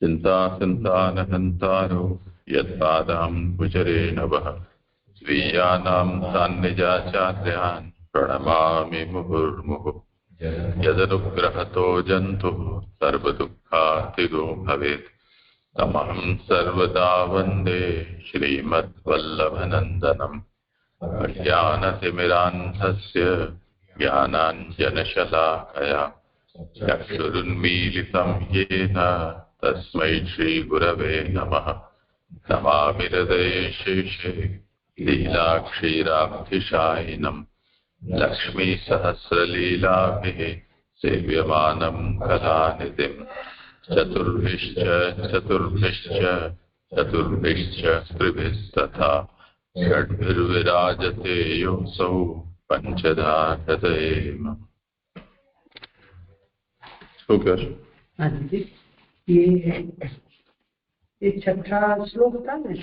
चिन्तासन्तानहन्तारो यत्पादाम्बुजरे नवः स्वीयानां सान्निजाचार्यान् प्रणमामि मुहुर्मुहुः। यदनुग्रहतो जन्तुः सर्वदुःखातिगो भवेत् तमहं सर्वदा वन्दे श्रीमद्वल्लभनन्दनम्। अज्ञानतिमिरान्धस्य ज्ञानाञ्जनशलाकया चक्षुरुन्मीलितं येन तस्मै श्रीगुरवे नमः। नमामि हृदये शेषे लीलाक्षीराब्धिशायिनम् लक्ष्मीसहस्रलीलाभिः सेव्यमानं कलानिधिम्। चतुर्भिश्च त्रिभिस्तथा षड्भिर्विराजते योऽसौ पंचधा हृदये मम। ये छठा श्लोक था ना।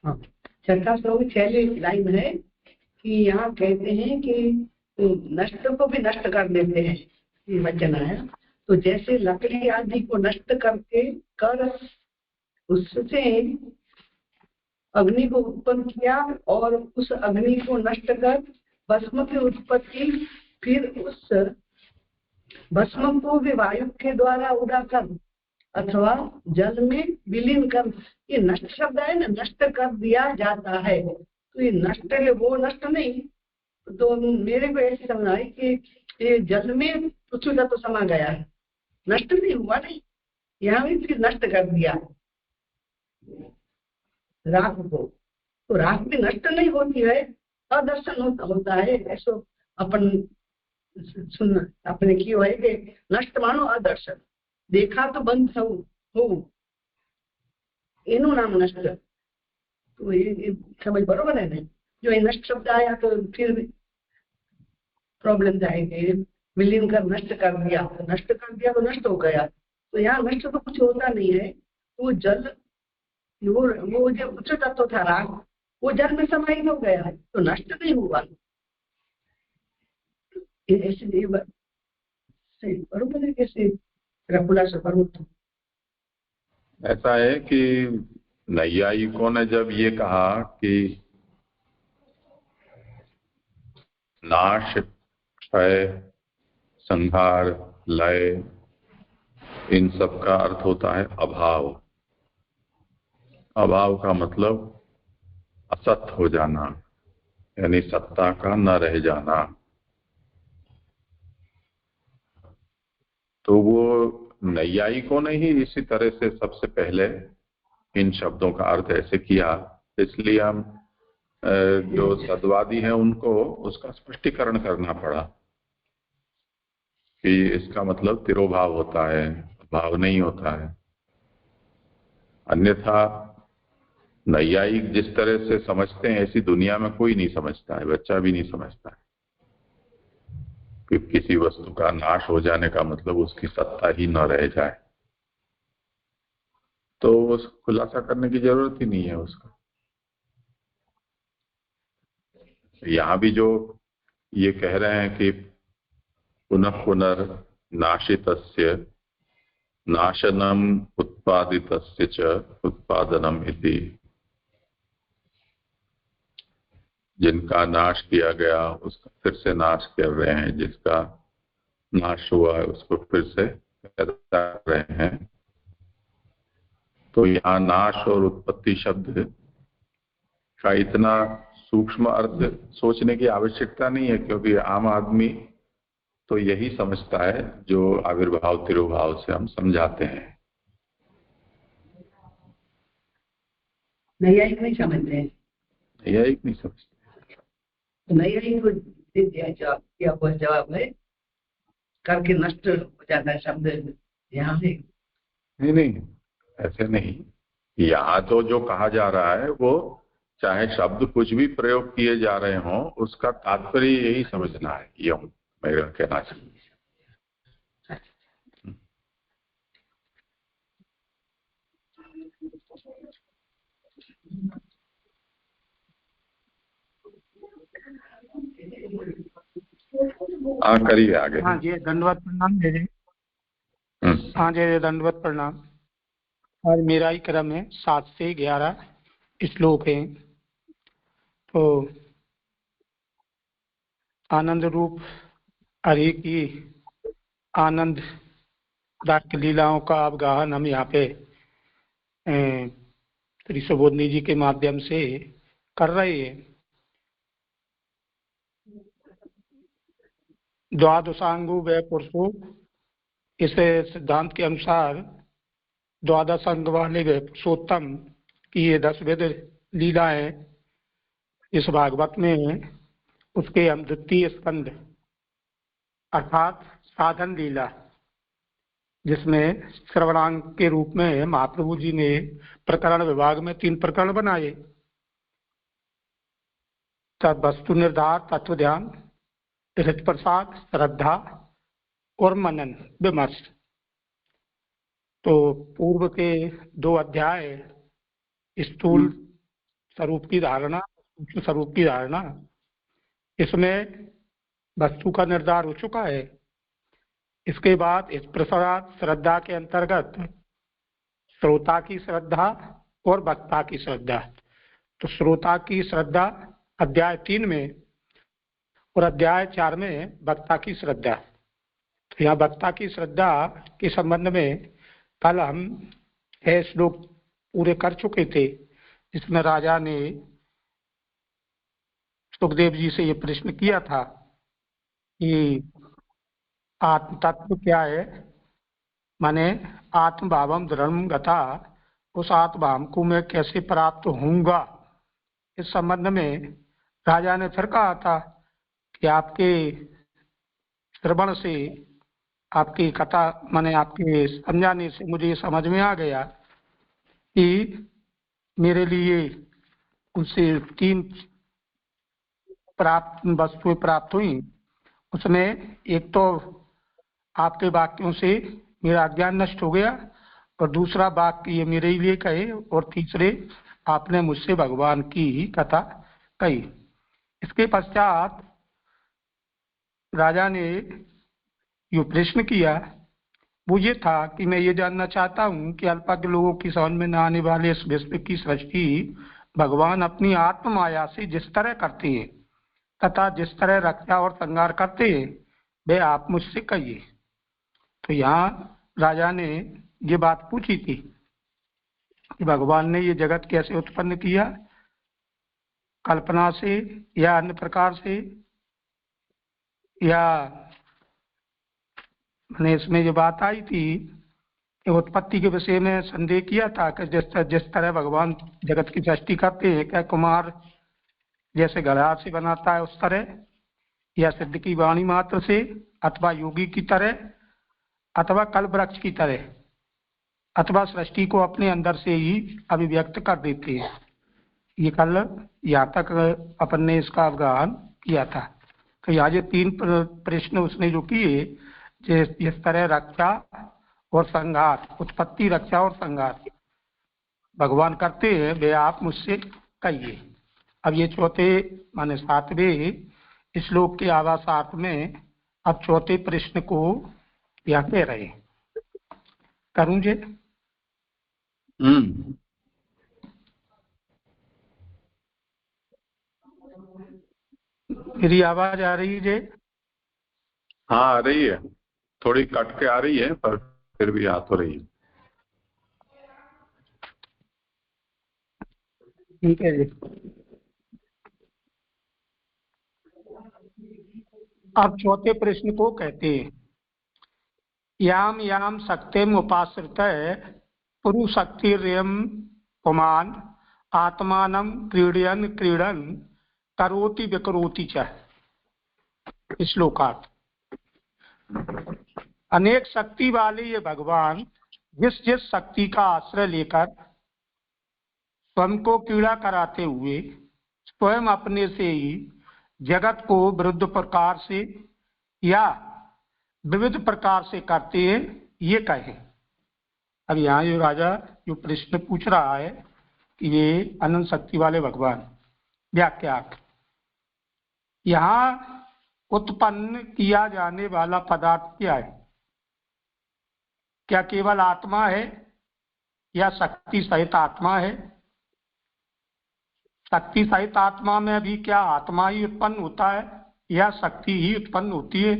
हाँ, छठा श्लोक 6वीं लाइन है कि यहाँ कहते हैं कि नष्ट को भी नष्ट कर देते हैं, ये वचन है। तो जैसे लकड़ी आदि को नष्ट करके कर उससे अग्नि को उत्पन्न किया और उस अग्नि को नष्ट कर भस्म की उत्पत्ति, फिर उस भस्म को भी वायु के द्वारा उड़ाकर अथवा जल में विलीन कर, ये नष्ट शब्द है ना, नष्ट कर दिया जाता है। तो ये नष्ट है, वो नष्ट नहीं। तो मेरे को ऐसी समझ आई कि ये जल में पृथ्वी का तो समा गया है, नष्ट नहीं हुआ नहीं, यहाँ भी फिर नष्ट कर दिया राख को। तो राख भी नष्ट नहीं होती है, अदर्शन होता है। ऐसा अपन सुन अपने की है कि नष्ट मानो अदर्शन, देखा तो बंद हो एनु नाम नष्ट। तो ये समझ बरोबर है ना। जो ये नष्ट शब्द आया तो फिर प्रॉब्लम जाएगी। विलीन कर नष्ट कर दिया, तो नष्ट कर दिया तो नष्ट हो गया। तो यहाँ नष्ट तो कुछ होता नहीं है। वो जल वो जो उच्च तत्व था राग, वो जल में समाहित हो गया है, तो नष्ट नहीं हुआ। ऐसे बरोबर है। कैसे खुलासा करूँ तो ऐसा है कि नैयायिकों ने जब ये कहा कि नाश, क्षय, संहार, लय, इन सब का अर्थ होता है अभाव। अभाव का मतलब असत हो जाना, यानी सत्ता का न रह जाना। तो वो नैयायिकों ने ही इसी तरह से सबसे पहले इन शब्दों का अर्थ ऐसे किया। इसलिए हम जो सद्वादी हैं उनको उसका स्पष्टीकरण करना पड़ा कि इसका मतलब तिरोभाव होता है, भाव नहीं होता है। अन्यथा नैयायिक जिस तरह से समझते हैं ऐसी दुनिया में कोई नहीं समझता है, बच्चा भी नहीं समझता है कि किसी वस्तु का नाश हो जाने का मतलब उसकी सत्ता ही न रह जाए। तो उस खुलासा करने की जरूरत ही नहीं है उसका। यहाँ भी जो ये कह रहे हैं कि पुनः पुनर्नाशितस्य नाशनम उत्पादितस्य च उत्पादनम इति, जिनका नाश किया गया उसका फिर से नाश कर रहे हैं, जिसका नाश हुआ है उसको फिर से पैदा कर रहे हैं। तो यहाँ नाश और उत्पत्ति शब्द का इतना सूक्ष्म अर्थ सोचने की आवश्यकता नहीं है, क्योंकि आम आदमी तो यही समझता है जो आविर्भाव तिरुभाव से हम समझाते हैं। नैयायिक नहीं समझते हैं, नैयायिक नहीं समझते। नैयायिक को जवाब है करके नष्ट हो जाता है शब्द यहाँ से। नहीं, ऐसे नहीं। यहाँ तो जो कहा जा रहा है वो चाहे शब्द कुछ भी प्रयोग किए जा रहे हों, उसका तात्पर्य यही समझना है, ये मेरा कहना चाहिए। हाँ करिए आगे। हाँ जी, दंडवत प्रणाम। हाँ जी, दंडवत प्रणाम। और मेरा ही क्रम है, 7 से 11 श्लोक हैं। तो आनंद रूप हरि की आनंद दायक लीलाओं का अवगाहन हम यहाँ पे श्री सुबोधनी जी के माध्यम से कर रहे हैं। द्वादशांगो व पुरुषो, इस सिद्धांत के अनुसार द्वादश अंग वाले व पुरुषोत्तम की ये 10 विध लीला है इस भागवत में। उसके हम द्वितीय स्कंद अर्थात साधन लीला, जिसमें श्रवणांग के रूप में महाप्रभु जी ने प्रकरण विभाग में 3 प्रकरण बनाए। तब वस्तु निर्धार, तत्व ध्यान, हृदय प्रसाद, श्रद्धा और मनन विमर्श। तो पूर्व के 2 अध्याय स्थूल स्वरूप की धारणा, सूक्ष्म स्वरूप की धारणा, इसमें वस्तु का निर्धार हो चुका है। इसके बाद इस प्रसाद श्रद्धा के अंतर्गत श्रोता की श्रद्धा और वक्ता की श्रद्धा। तो श्रोता की श्रद्धा अध्याय 3 में और अध्याय 4 में वक्ता की श्रद्धा। तो यहाँ वक्ता की श्रद्धा के संबंध में कल हम 6 श्लोक पूरे कर चुके थे, जिसमें राजा ने सुखदेव जी से ये प्रश्न किया था कि आत्म तत्व क्या है, माने आत्म भावम धर्म गता, उस आत्म भाव को मैं कैसे प्राप्त होऊंगा। इस संबंध में राजा ने फिर कहा था कि आपके श्रवण से, आपकी कथा माने आपके समझाने से मुझे समझ में आ गया कि मेरे लिए उनसे 3 वस्तुएं प्राप्त हुई। उसमें एक तो आपके वाक्यों से मेरा अज्ञान नष्ट हो गया, और दूसरा वाक्य ये मेरे लिए कहे, और तीसरे आपने मुझसे भगवान की ही कथा कही। इसके पश्चात राजा ने जो प्रश्न किया वो ये था कि मैं ये जानना चाहता हूँ कि अल्पज्ञ लोगों की समझ में न आने वाले इस विश्व की सृष्टि भगवान अपनी आत्म माया से जिस तरह करते हैं तथा जिस तरह रक्षा और संहार करते हैं, वे आप मुझसे कहिए। तो यहाँ राजा ने ये बात पूछी थी कि भगवान ने ये जगत कैसे उत्पन्न किया, कल्पना से या अन्य प्रकार से, या मैंने इसमें ये बात आई थी कि उत्पत्ति के विषय में संदेह किया था कि जिस तरह भगवान जगत की सृष्टि करते हैं, क्या कुमार जैसे घड़ा से बनाता है उस तरह, या सिद्ध की वाणी मात्र से, अथवा योगी की तरह, अथवा कल्प वृक्ष की तरह, अथवा सृष्टि को अपने अंदर से ही अभिव्यक्त कर देते हैं। ये कल यहाँ तक अपन ने इसका अवगाहन किया था। तो यहाँ जो 3 प्रश्न उसने जो किए, जिस तरह रक्षा और संघात, उत्पत्ति, रक्षा और संघात भगवान करते हैं, वे आप मुझसे कहिए। अब ये चौथे माने 7वें श्लोक के आवासार्थ में अब चौथे प्रश्न को यहाँ कह रहे हैं। करूं जी? मेरी आवाज आ रही है जी? हाँ आ रही है, थोड़ी कट के आ रही है पर फिर भी आ तो रही है। ठीक है जी। अब चौथे प्रश्न को कहते हैं याम याम शक्तिम उपाश्रित पुरुषक्तिर्यम पुमान आत्मानं क्रीडयन क्रीडन करोति विकरोति च। श्लोकार्थ। अनेक शक्ति वाले ये भगवान जिस जिस शक्ति का आश्रय लेकर स्वयं को क्रीड़ा कराते हुए स्वयं अपने से ही जगत को विरुद्ध प्रकार से या विविध प्रकार से करते हैं, ये कहे। अब यहाँ जो राजा जो प्रश्न पूछ रहा है कि ये अनंत शक्ति वाले भगवान व्याख्या, यहाँ उत्पन्न किया जाने वाला पदार्थ क्या है? क्या केवल आत्मा है या शक्ति सहित आत्मा है? शक्ति सहित आत्मा में भी क्या आत्मा ही उत्पन्न होता है या शक्ति ही उत्पन्न होती है?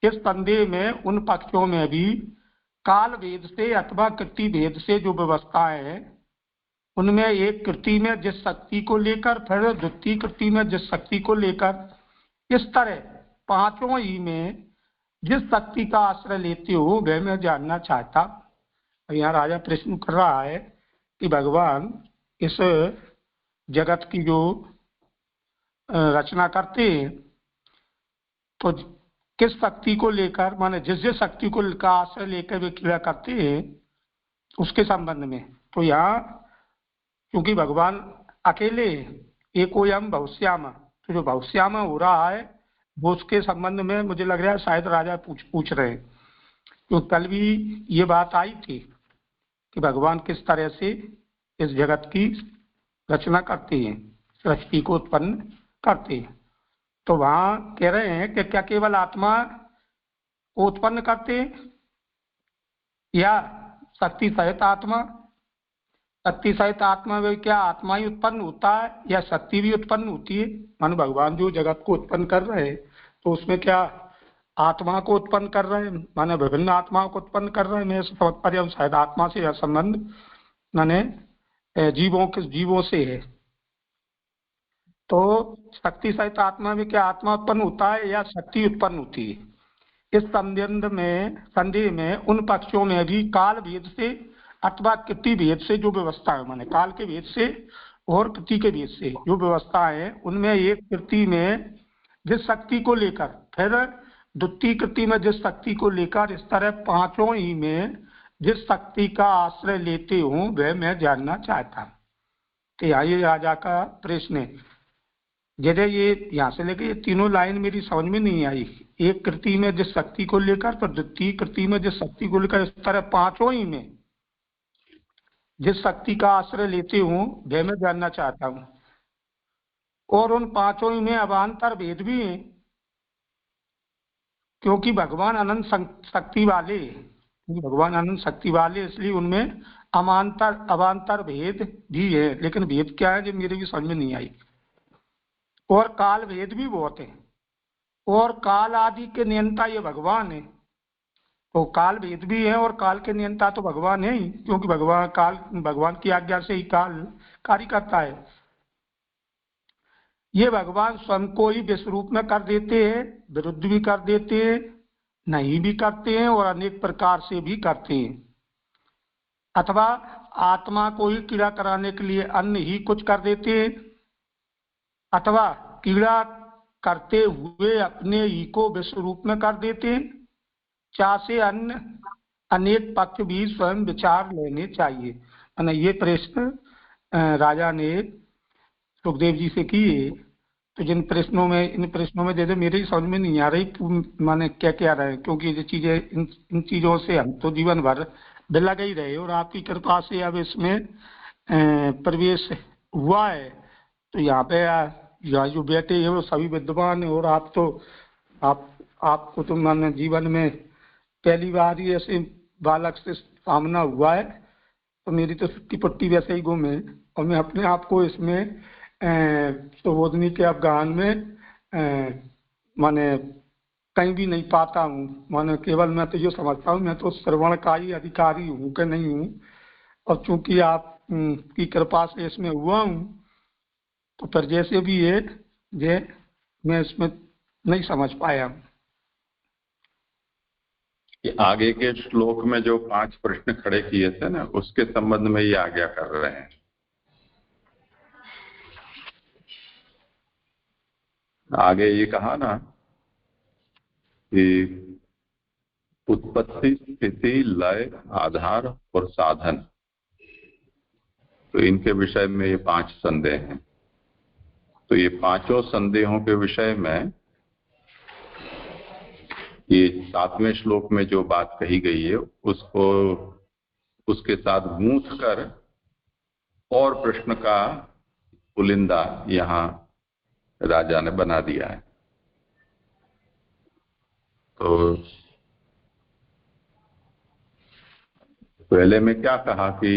इस संदेह में उन पक्षों में भी काल भेद से अथवा कृति भेद से जो व्यवस्थाएं हैं, उनमें एक कृति में जिस शक्ति को लेकर, फिर द्वितीय कृति में जिस शक्ति को लेकर, इस तरह पांचों ही में जिस शक्ति का आश्रय लेते हो वह मैं जानना चाहता। यहाँ राजा प्रश्न कर रहा है कि भगवान इस जगत की जो रचना करते हैं तो किस शक्ति को लेकर, माने जिस जिस शक्ति को का आश्रय लेकर वे क्रिया करते हैं उसके संबंध में। तो यहाँ क्योंकि भगवान अकेले एकोयम बहुश्याम, तो जो बहुश्याम हो रहा है वो उसके संबंध में मुझे लग रहा है शायद राजा पूछ रहे हैं। तो कल भी ये बात आई थी कि भगवान किस तरह से इस जगत की रचना करते हैं, सृष्टि को उत्पन्न करते हैं। तो वहां कह रहे हैं कि क्या केवल आत्मा को उत्पन्न करते हैं या शक्ति सहित आत्मा? शक्ति सहित आत्मा में क्या आत्मा ही उत्पन्न होता है या शक्ति भी उत्पन्न होती है? मानो भगवान जो जगत को उत्पन्न कर रहे हैं तो उसमें क्या आत्मा को उत्पन्न कर रहे हैं, माने विभिन्न आत्माओं को उत्पन्न कर रहे हैं? मैं समझ पा रहा हूँ शायद आत्मा से संबंध माने जीवों से है। तो शक्ति सहित आत्मा में क्या आत्मा उत्पन्न होता है या शक्ति उत्पन्न होती है? इस संदेह में उन पक्षों में भी काल भेद से अथवा कृति भेद से जो व्यवस्था है, माने काल के भेद से और कृति के भेद से जो व्यवस्था है, उनमें एक कृति में जिस शक्ति को लेकर, फिर द्वितीय कृति में जिस शक्ति को लेकर, इस तरह पांचों ही में जिस शक्ति का आश्रय लेते हूँ वह मैं जानना चाहता हूँ। तो ये राजा का प्रश्न है। जैसे ये यहाँ से लेकर ये तीनों लाइन मेरी समझ में नहीं आई। एक कृति में जिस शक्ति को लेकर, फिर द्वितीय कृति में जिस शक्ति को लेकर, इस तरह पांचों ही में जिस शक्ति का आश्रय लेते हूँ वह मैं जानना चाहता हूँ। और उन पांचों ही में अवान्तर भेद भी हैं, क्योंकि भगवान अनंत शक्ति वाले, इसलिए उनमें अवान्तर भेद भी है। लेकिन भेद क्या है जो मेरे भी समझ में नहीं आई। और काल भेद भी बहुत है, और काल आदि के नियंता ये भगवान है। तो काल भेद भी है और काल के नियंता तो भगवान है ही, क्योंकि भगवान की आज्ञा से ही काल कार्य करता है। ये भगवान स्वयं को ही विश्वरूप में कर देते हैं, विरुद्ध भी कर देते हैं, नहीं भी करते हैं और अनेक प्रकार से भी करते हैं। अथवा आत्मा को ही क्रीड़ा कराने के लिए अन्य ही कुछ कर देते हैं, अथवा क्रीड़ा करते हुए अपने ही को विश्वरूप में कर देते हैं। चाहे अन्य अनेक पक्ष भी स्वयं विचार लेने चाहिए। ये प्रश्न राजा ने सुखदेव जी से किए। तो इन प्रश्नों में जैसे मेरे ही समझ में नहीं आ रही माने क्या क्या रहे, क्योंकि ये चीजें इन चीजों से हम तो जीवन भर लगे ही रहे और आपकी कृपा से अब इसमें प्रवेश हुआ है। तो यहाँ पे यहाँ जो बैठे हैं वो सभी विद्वान है, और आपको तो माने जीवन में पहली बार ही ऐसे बालक से सामना हुआ है। तो मेरी तो सुट्टी पट्टी वैसे ही गुम है, और मैं अपने आप को इसमें सुबोधनी के अफगान में माने कहीं भी नहीं पाता हूँ। माने केवल मैं तो ये समझता हूँ मैं तो श्रवण का ही अधिकारी हूँ कि नहीं हूँ, और चूंकि आप की कृपा से इसमें हुआ हूँ तो फिर जैसे भी है जे मैं इसमें नहीं समझ पाया। आगे के श्लोक में जो 5 प्रश्न खड़े किए थे ना, उसके संबंध में ये आज्ञा कर रहे हैं। आगे ये कहा ना कि उत्पत्ति, स्थिति, लय, आधार और साधन, तो इनके विषय में ये 5 संदेह हैं। तो ये पांचों संदेहों के विषय में ये 7वें श्लोक में जो बात कही गई है उसको उसके साथ गूंथ कर और प्रश्न का पुलिंदा यहाँ राजा ने बना दिया है। तो पहले में क्या कहा कि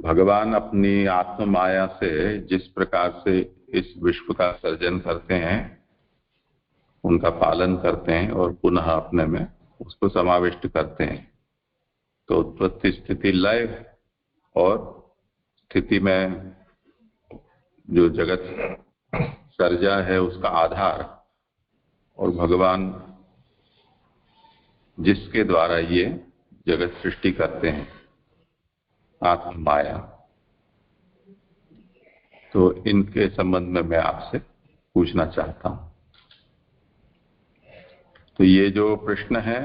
भगवान अपनी आत्म माया से जिस प्रकार से इस विश्व का सर्जन करते हैं, उनका पालन करते हैं और पुनः अपने में उसको समाविष्ट करते हैं, तो उत्पत्ति स्थिति लय और स्थिति में जो जगत सर्जा है उसका आधार, और भगवान जिसके द्वारा ये जगत सृष्टि करते हैं, आत्म माया, तो इनके संबंध में मैं आपसे पूछना चाहता हूं। तो ये जो प्रश्न है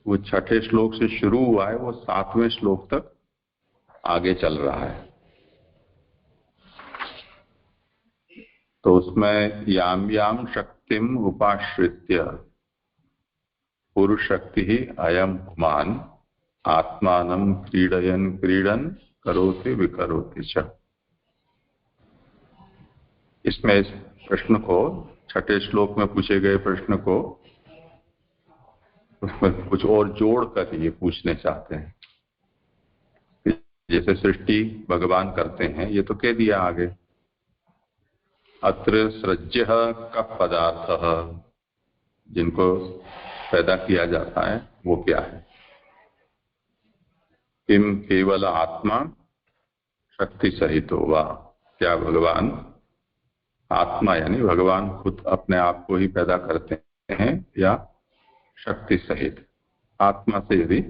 वो 6ठे श्लोक से शुरू हुआ है, वो 7वें श्लोक तक आगे चल रहा है। तो उसमें याम याम शक्तिम उपाश्रित्य पुरुष शक्ति ही अयम पुमान आत्मानं क्रीडयन क्रीडन करोति विकरोति च। इसमें इस प्रश्न को 6ठे श्लोक में पूछे गए प्रश्न को उसमें कुछ और जोड़कर ये पूछने चाहते हैं। जैसे सृष्टि भगवान करते हैं, ये तो कह दिया आगे, अत्र सृज्य कः पदार्थ, जिनको पैदा किया जाता है वो क्या है। किम केवल आत्मा शक्ति सहित होगा, क्या भगवान आत्मा यानी भगवान खुद अपने आप को ही पैदा करते हैं या शक्ति सहित। आत्मा से यदि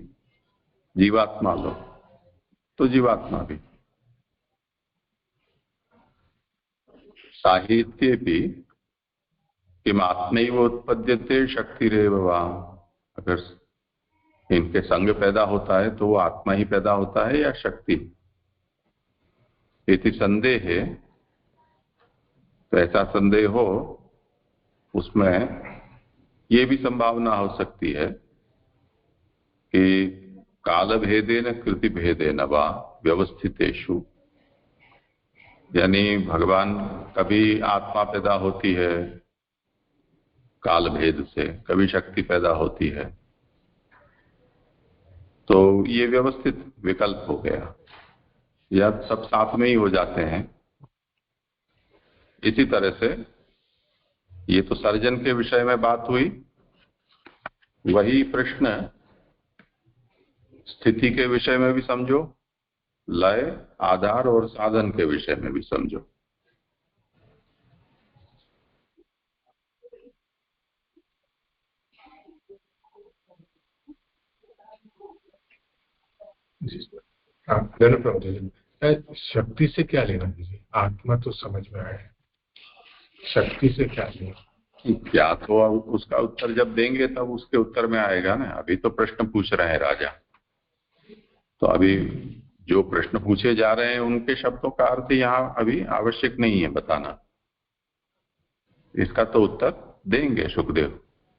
जीवात्मा लो तो जीवात्मा भी। साहित्य भी किम आत्मैव उत्पद्यते शक्तिरेव वा, अगर इनके संग पैदा होता है तो वो आत्मा ही पैदा होता है या शक्ति। इति संदेह है, तो ऐसा संदेह हो उसमें ये भी संभावना हो सकती है कि काल भेदेन कृति भेदेन वा व्यवस्थितेषु, यानी भगवान कभी आत्मा पैदा होती है काल भेद से, कभी शक्ति पैदा होती है, तो ये व्यवस्थित विकल्प हो गया, या सब साथ में ही हो जाते हैं। इसी तरह से ये तो सर्जन के विषय में बात हुई, वही प्रश्न स्थिति के विषय में भी समझो, लय आधार और साधन के विषय में भी समझो। शक्ति से क्या लेना चाहिए? आत्मा तो समझ में आया, शक्ति से क्या लेना? क्या तो उसका उत्तर जब देंगे तब उसके उत्तर में आएगा ना। अभी तो प्रश्न पूछ रहे हैं राजा, तो अभी जो प्रश्न पूछे जा रहे हैं उनके शब्दों का अर्थ यहाँ अभी आवश्यक नहीं है बताना। इसका तो उत्तर देंगे सुखदेव,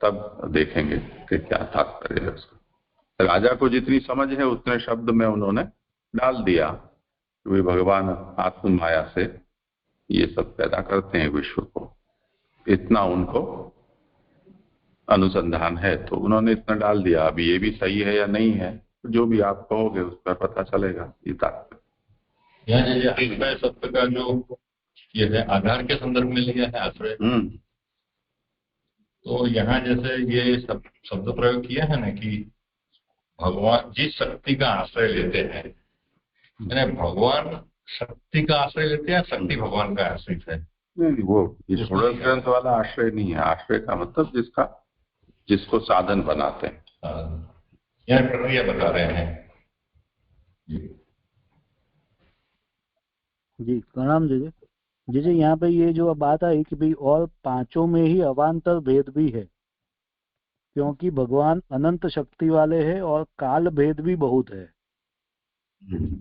तब देखेंगे कि क्या तात्पर्य है उसका। राजा को जितनी समझ है उतने शब्द में उन्होंने डाल दिया कि वे भगवान आत्म माया से ये सब पैदा करते हैं विश्व को, इतना उनको अनुसंधान है तो उन्होंने इतना डाल दिया। अभी ये भी सही है या नहीं है तो जो भी आप कहोगे उस पर पता चलेगा। ये तात्पर्य सत्य का जो ये है आधार के संदर्भ में लिया है आश्रय, तो यहाँ जैसे ये सब शब्द प्रयोग किया है ना कि भगवान जिस शक्ति का आश्रय लेते हैं, यानी भगवान शक्ति का आश्रय लेते हैं, शक्ति भगवान का आश्रित है। नहीं, वो ये षोडश ग्रंथ वाला आश्रय नहीं है। आश्रय का मतलब जिसको साधन बनाते हैं, यह प्रक्रिया बता रहे हैं। जी प्रणाम जी। जी यहाँ पे ये जो बात आई कि भाई और पांचों में ही अवान्तर भेद भी है, क्योंकि भगवान अनंत शक्ति वाले हैं और काल भेद भी बहुत है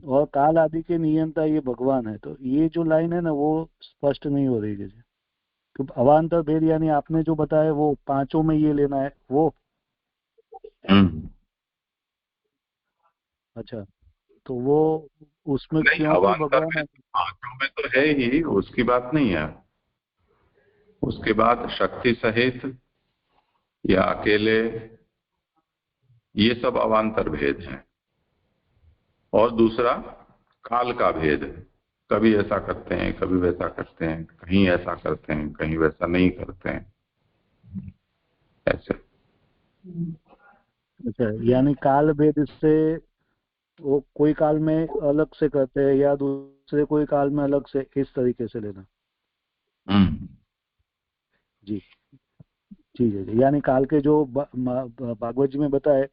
और काल आदि के नियंता ये भगवान है। तो ये जो लाइन है ना वो स्पष्ट नहीं हो रही जैसे, तो अवान्तर भेद यानी आपने जो बताया वो पांचों में ये लेना है वो। अच्छा, तो वो उसमें क्यों भगवान पांचों में तो है ही, उसकी बात नहीं है। उसके बाद शक्ति सहित या अकेले, ये सब अवान्तर भेद हैं। और दूसरा काल का भेद, कभी ऐसा करते हैं कभी वैसा करते हैं, कहीं ऐसा करते हैं कहीं वैसा नहीं करते हैं, ऐसे। अच्छा, यानी काल भेद से वो कोई काल में अलग से करते हैं या दूसरे कोई काल में अलग से, इस तरीके से लेना। जी ठीक है जी। यानी काल के जो भागवत जी में बताए,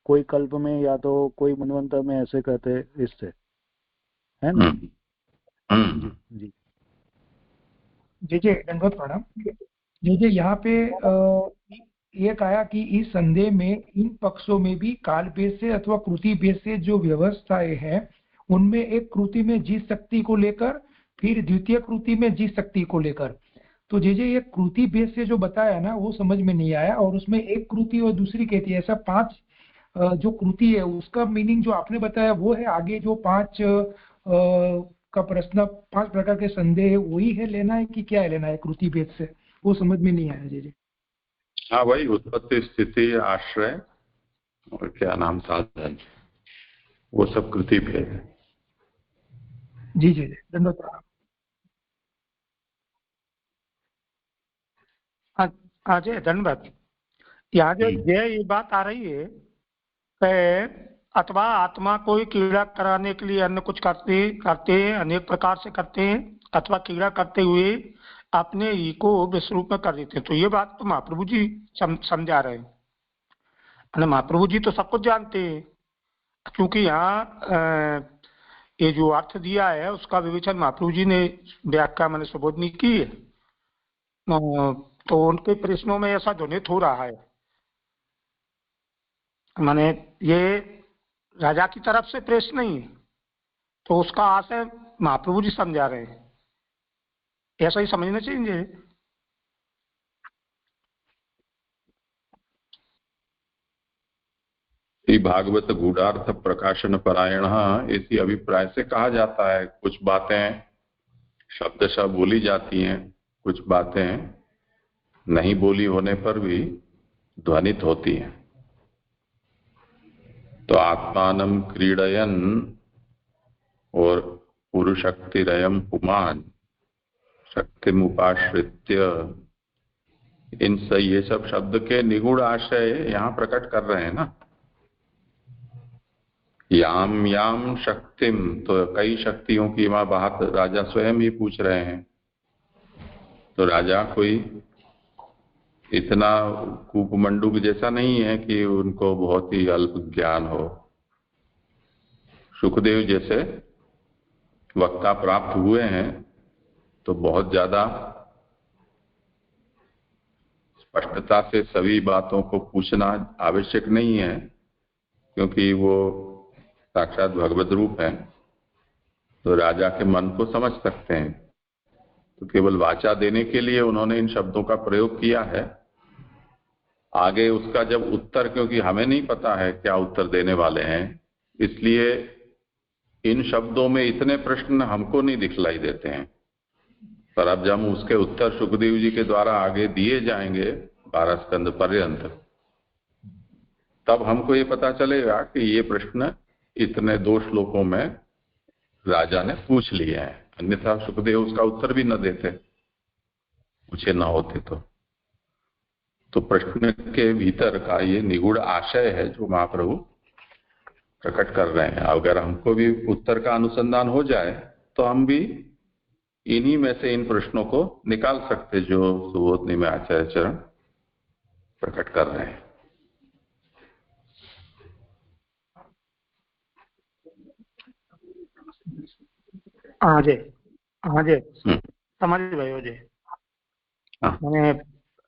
कोई कल्प में या तो कोई मनवंतर में ऐसे करते हैं, इससे, है ना? जी जी जी जी, दंडवत प्रणाम। जी जी, यहाँ पे ये कहा कि इस संदेह में इन पक्षों में भी काल भेद से अथवा कृति भेद से जो व्यवस्थाएं हैं, उनमें एक कृति में जीत शक्ति को लेकर, फिर द्वितीय कृति में जीत शक्ति को लेकर। तो जे ये कृति भेद से जो बताया ना, वो समझ में नहीं आया। और उसमें एक कृति और दूसरी कहती है, ऐसा 5 जो कृति है उसका मीनिंग जो आपने बताया वो है। आगे जो 5 का प्रश्न, 5 प्रकार के संदेह है, वही है लेना है कि क्या है लेना है कृति भेद से, वो समझ में नहीं आया। जी हाँ, वही उत्पत्ति स्थिति आश्रय और क्या नाम साधन, वो सब कृति भेद है। जी जी जी, धन्यवाद प्रणाम। अजय धन्यवाद। यहाँ जो ये बात आ रही है अथवा आत्मा को ही कीड़ा कराने के लिए अन्य कुछ करते हैं, अनेक प्रकार से करते हैं, अथवा कीड़ा करते हुए अपने ही को विश्वरूप में कर देते हैं। तो ये बात तो महाप्रभु जी समझा रहे हैं। महाप्रभु जी तो सब कुछ जानते हैं, क्योंकि यहाँ ये जो अर्थ दिया है उसका विवेचन महाप्रभु जी ने व्याख्या मैंने सुबोधनी की है। तो उनके प्रश्नों में ऐसा ध्वनित हो रहा है, माने ये राजा की तरफ से प्रश्न नहीं है, तो उसका आशय महाप्रभु जी समझा रहे हैं, ऐसा ही समझना चाहिए। भागवत गूढ़ार्थ प्रकाशन परायण इसी अभिप्राय से कहा जाता है। कुछ बातें शब्दशः बोली जाती हैं, कुछ बातें नहीं बोली होने पर भी ध्वनित होती हैं। तो आत्मानं क्रीडयन और पुरुषक्तिरयम पुमान शक्तिमुपाश्रित्य, ये सब शब्द के निगूढ़ आशय यहाँ प्रकट कर रहे हैं ना। याम याम शक्तिम, तो कई शक्तियों की वहां बात राजा स्वयं ही पूछ रहे हैं। तो राजा कोई इतना कूपमंडूक जैसा नहीं है कि उनको बहुत ही अल्प ज्ञान हो। सुखदेव जैसे वक्ता प्राप्त हुए हैं तो बहुत ज्यादा स्पष्टता से सभी बातों को पूछना आवश्यक नहीं है, क्योंकि वो साक्षात भगवत रूप है, तो राजा के मन को समझ सकते हैं। तो केवल वाचा देने के लिए उन्होंने इन शब्दों का प्रयोग किया है। आगे उसका जब उत्तर, क्योंकि हमें नहीं पता है क्या उत्तर देने वाले हैं, इसलिए इन शब्दों में इतने प्रश्न हमको नहीं दिखलाई देते हैं। पर अब जब उसके उत्तर सुखदेव जी के द्वारा आगे दिए जाएंगे 12 स्कंद पर्यंत, तब हमको ये पता चलेगा कि ये प्रश्न इतने 2 श्लोकों में राजा ने पूछ लिए हैं, अन्यथा सुखदेव उसका उत्तर भी न देते, पूछे न होते। तो प्रश्न के भीतर का ये निगूढ़ आशय है जो महाप्रभु प्रकट कर रहे हैं। अगर हमको भी उत्तर का अनुसंधान हो जाए तो हम भी इन्हीं में से इन प्रश्नों को निकाल सकते जो सुबोधनी में आचार्य चरण प्रकट कर रहे हैं। हाँ जी, हाँ जी, समझ गए जी।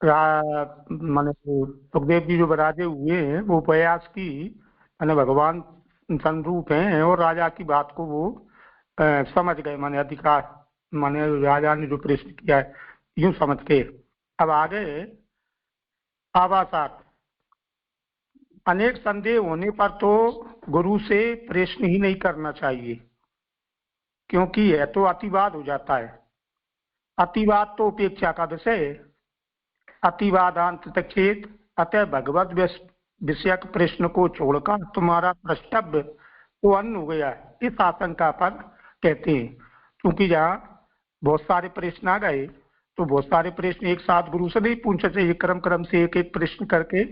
मैंने सुखदेव जी जो बराजे हुए हैं वो प्रयास की मैंने भगवान संरूप हैं और राजा की बात को वो समझ गए, माने अधिकार, माने राजा ने जो प्रश्न किया है यूं समझ के। अब आगे आवासात, अनेक संदेह होने पर तो गुरु से प्रश्न ही नहीं करना चाहिए, क्योंकि यह तो अतिवाद हो जाता है। अतिवाद तो उपेक्षा का विषय है। अतिवादांत तक्षेत, अतः भगवत विषयक प्रश्न को छोड़कर तुम्हारा प्रष्टव्य वो अन्न हो गया, इस आशंका पर कहते हैं। क्योंकि जहाँ बहुत सारे प्रश्न आ गए तो बहुत सारे प्रश्न एक साथ गुरु से नहीं पूछना चाहिए, क्रम क्रम से एक एक प्रश्न करके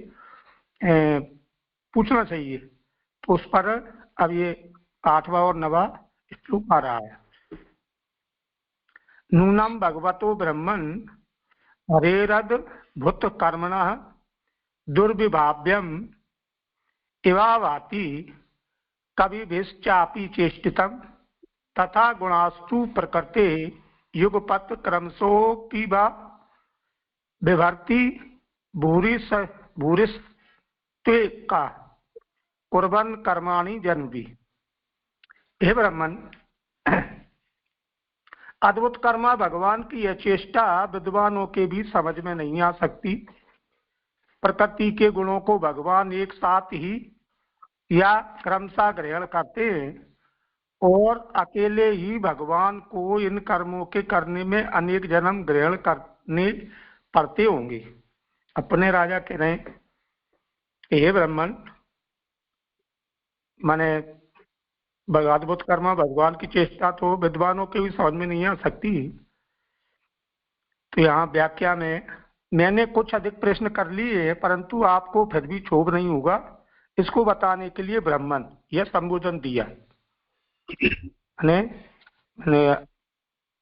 पूछना चाहिए। तो उस पर अब ये 8वां और 9वां श्लोक आ रहा है। नूनम भगवतो ब्रह्मन् हरेरद भूत कर्मणः दुर्विभाव्यम इवावाति कविभिश्चापि चेष्टितम् तथा गुणास्तु प्रकृते युगपत् क्रमशोऽपि वा विभर्ति भूरिस्त्वेका कुर्वन् कर्माणि जन्मभि। हे ब्रह्मन, अद्भुत कर्मा भगवान की यह चेष्टा विद्वानों के भी समझ में नहीं आ सकती। प्रकृति के गुणों को भगवान एक साथ ही या क्रमशः ग्रहण करते हैं और अकेले ही भगवान को इन कर्मों के करने में अनेक जन्म ग्रहण करने पड़ते होंगे। अपने राजा कह रहे हैं, हे ब्राह्मण, माने अद्भुत कर्मा भगवान की चेष्टा तो विद्वानों के भी समझ में नहीं आ सकती। तो यहाँ व्याख्या में मैंने कुछ अधिक प्रश्न कर लिए, परंतु आपको फिर भी क्षोभ नहीं होगा, इसको बताने के लिए ब्राह्मण यह संबोधन दिया।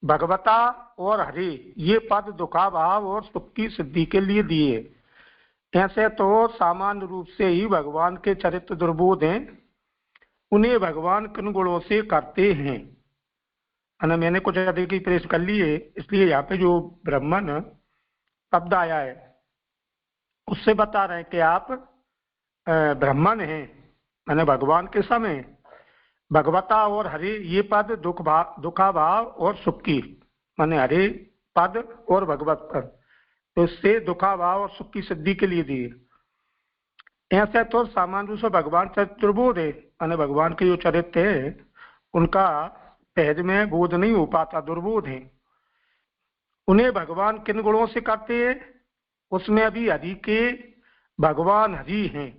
भगवता और हरि ये पद दुखा भाव और सुख की सिद्धि के लिए दिए। ऐसे तो सामान्य रूप से ही भगवान के चरित्र दुर्बोध हैं, उन्हें भगवान किन गुणों से करते हैं। मैंने कुछ अधिक ही प्रश्न कर लिए, इसलिए यहाँ पे जो ब्राह्मण शब्द आया है उससे बता रहे हैं कि आप ब्राह्मण हैं, मैंने भगवान के समय भगवता और हरि ये पद दुखा भाव और सुख की, माने हरि पद और भगवत पद, तो इससे दुखा भाव और सुख की सिद्धि के लिए दिए। ऐसे तो सामान्य रूप से भगवान चरित्रबोध है, माने भगवान के जो चरित्र है उनका सहज में बोध नहीं हो पाता, दुर्बोध है। उन्हें भगवान किन गुणों से करते हैं, उसमें अभी हरि के भगवान हरि हैं,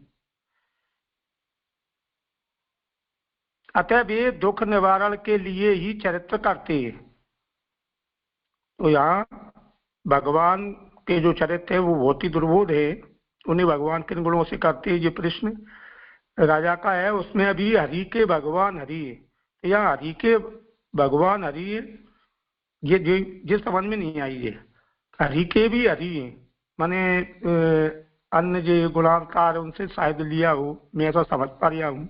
अतः वे दुख निवारण के लिए ही चरित्र करते हैं। तो यहाँ भगवान के जो चरित्र है वो बहुत ही दुर्बोध है, उन्हें भगवान किन गुणों से करते हैं, ये प्रश्न राजा का है। उसमें अभी हरि के भगवान हरि है, तो यहाँ हरि के भगवान हरि है, ये समझ में नहीं आई है। हरि के भी हरि है, माने अन्य जो गुणाकार उनसे शायद लिया हो, मैं ऐसा समझ पा रहा हूँ।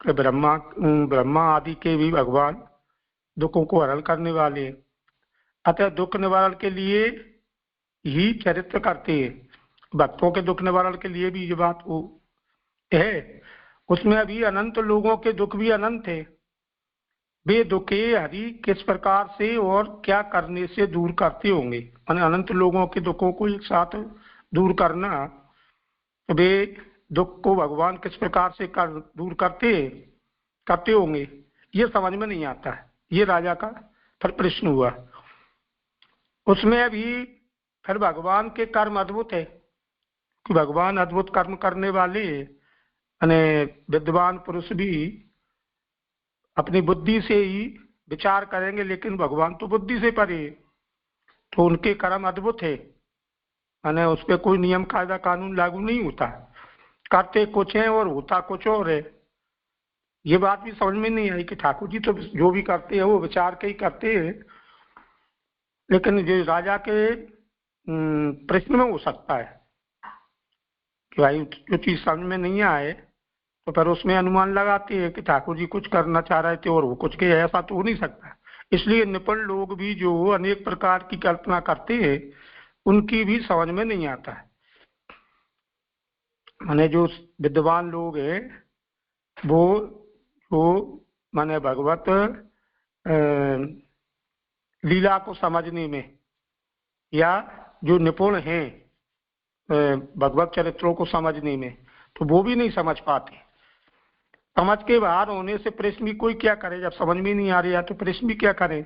ब्रह्मा आदि के भी भगवान दुखों को हरण करने वाले, अतः दुख निवारण के लिए ही चरित्र करते हैं। भक्तों के दुख निवारण के लिए भी ये बात वो है। उसमें अभी अनंत लोगों के दुख भी अनंत है। वे दुखे हरि किस प्रकार से और क्या करने से दूर करते होंगे, माने अनंत लोगों के दुखों को एक साथ दूर करना, वे दुख को भगवान किस प्रकार से दूर करते होंगे, ये समझ में नहीं आता है। ये राजा का फिर प्रश्न हुआ। उसमें अभी फिर भगवान के कर्म अद्भुत है कि भगवान अद्भुत कर्म करने वाले, विद्वान पुरुष भी अपनी बुद्धि से ही विचार करेंगे, लेकिन भगवान तो बुद्धि से परे, तो उनके कर्म अद्भुत है, माने उस पर कोई नियम कायदा कानून लागू नहीं होता, करते कुछ है और होता कुछ और है। ये बात भी समझ में नहीं आई कि ठाकुर जी तो जो भी करते हैं वो विचार के ही करते हैं, लेकिन जो राजा के प्रश्न में हो सकता है कि भाई जो चीज समझ में नहीं आए तो फिर उसमें अनुमान लगाते हैं कि ठाकुर जी कुछ करना चाह रहे थे और वो कुछ के, ऐसा तो हो नहीं सकता। इसलिए निपुण लोग भी जो अनेक प्रकार की कल्पना करते हैं उनकी भी समझ में नहीं आता है। माने जो विद्वान लोग हैं वो माने भगवत लीला को समझने में, या जो निपुण हैं भगवत चरित्रों को समझने में, तो वो भी नहीं समझ पाते। समझ के बाहर होने से प्रश्न भी कोई क्या करे, जब समझ में नहीं आ रही है तो प्रश्न भी क्या करे।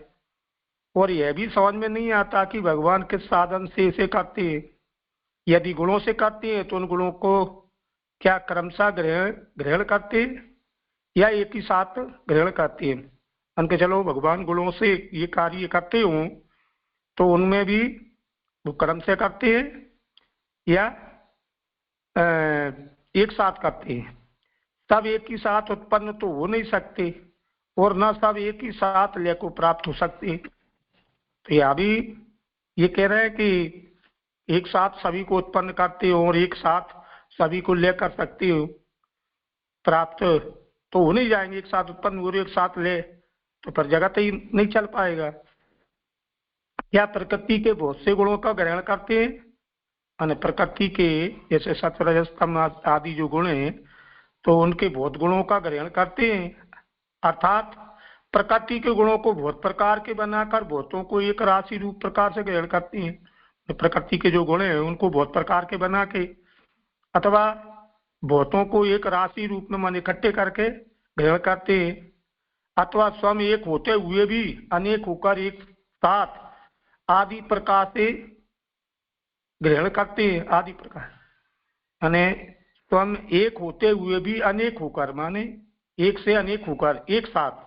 और यह भी समझ में नहीं आता कि भगवान किस साधन से इसे करते हैं। यदि गुणों से करते हैं तो उन गुणों को क्या क्रमशः ग्रहण करते हैं, या एक ही साथ ग्रहण करते हैं। उनके चलो भगवान गुणों से ये कार्य करते हों तो उनमें भी वो कर्म से करते हैं या एक साथ करते हैं। सब एक ही साथ उत्पन्न तो हो नहीं सकते और न सब एक ही साथ लय को प्राप्त हो सकते। तो यह भी ये कह रहे हैं कि एक साथ सभी को उत्पन्न करते हो और एक साथ सभी को ले कर सकते हो, प्राप्त तो हो नहीं जाएंगे। एक साथ उत्पन्न हो एक साथ ले तो पर जगत ही नहीं चल पाएगा। या प्रकृति के बहुत से गुणों का ग्रहण करते हैं, और प्रकृति के जैसे सत्व रजस तम आदि जो गुण हैं तो उनके बहुत गुणों का ग्रहण करते हैं। अर्थात प्रकृति के गुणों को बहुत प्रकार के बनाकर बहुतों को एक राशि रूप प्रकार से ग्रहण करते हैं। प्रकृति के जो गुण हैं उनको बहुत प्रकार के बना के अथवा बहुतों को एक राशि रूप में मन इकट्ठे करके ग्रहण करते हैं, अथवा स्वयं एक होते हुए भी अनेक होकर एक साथ आदि प्रकार से ग्रहण करते हैं। आदि प्रकार यानी स्वयं एक होते हुए भी अनेक होकर, माने एक से अनेक होकर एक साथ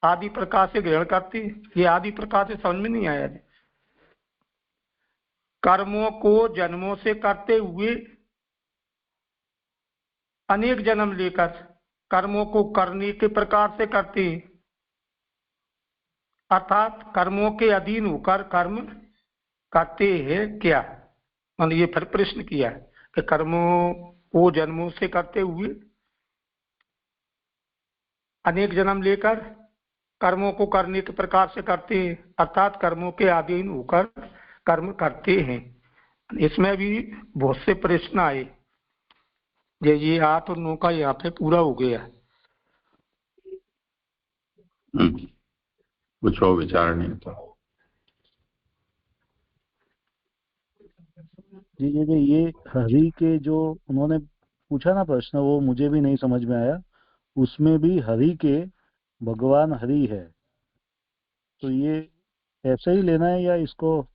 आदि प्रकार से ग्रहण करते हैं। ये आदि प्रकार से समझ में नहीं आया। कर्मों को जन्मों से करते हुए अनेक जन्म लेकर कर्मों को करने के प्रकार से करते हैं, अर्थात कर्मों के अधीन होकर कर्म करते हैं क्या। मैंने ये फिर प्रश्न किया कि कर्मों को जन्मों से करते हुए अनेक जन्म लेकर कर्मों को करने के प्रकार से करते हैं, अर्थात कर्मों के अधीन होकर कर्म करते हैं। इसमें भी बहुत से प्रश्न आए। ये 8 और 9 का यहाँ पे पूरा हो गया। कुछ और विचार नहीं था जी जी जी। ये हरि के जो उन्होंने पूछा ना प्रश्न, वो मुझे भी नहीं समझ में आया। उसमें भी हरि के भगवान हरि है, तो ये ऐसे ही लेना है या इसको?